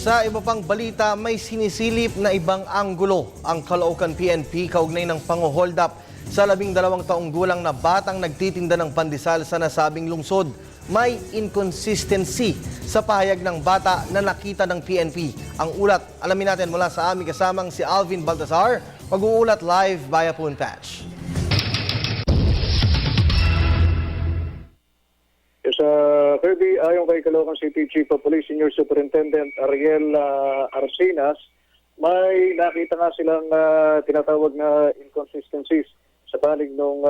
Sa iba pang balita, may sinisilip na ibang anggulo ang Caloocan PNP kaugnay ng pang-hold up sa 12 taong gulang na batang nagtitinda ng pandesal sa nasabing lungsod. May inconsistency sa pahayag ng bata na nakita ng PNP. Ang ulat, alamin natin mula sa aming kasamang si Alvin Baltazar, mag-uulat live via phone patch. Sa Kirby, ayon kay Caloocan City Chief of Police Senior Superintendent Ariel Arsinas, may nakita nga silang tinatawag na inconsistencies sa panig ng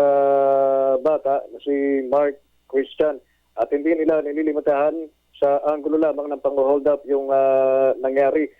bata na si Mark Christian. At hindi nila nililimitahan sa anggulo lamang ng pang-hold up yung nangyari.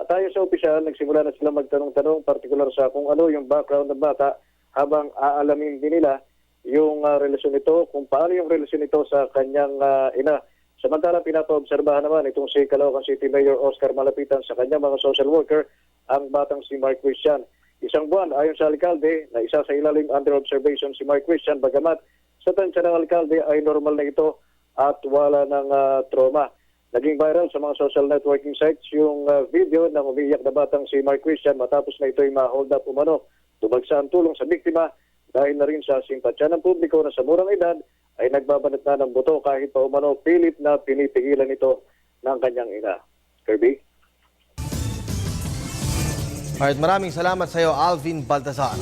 Tayo sa opisyal, nagsimula na sila magtanong-tanong, partikular sa kung ano yung background ng bata habang aalamin din nila yung relasyon nito, kung paano yung relasyon nito sa kanyang ina. Samantala, pinapaobserbahan naman itong si Caloocan City Mayor Oscar Malapitan sa kanyang mga social worker, ang batang si Mark Christian. Isang buwan, ayon sa alkalde, na isa sa ilalim under observation si Mark Christian, bagamat sa tansya ng alkalde ay normal na ito at wala ng trauma. Naging viral sa mga social networking sites yung video ng umiiyak na batang si Mark Christian matapos na ito'y ma-hold up umano. Tumagsa ang tulong sa biktima dahil na rin sa simpatya ng publiko na sa murang edad ay nagbabanat na ng buto kahit pa umano pilit na pinipigilan ito ng kanyang ina. Kirby? Alright, maraming salamat sa iyo, Alvin Baltazar.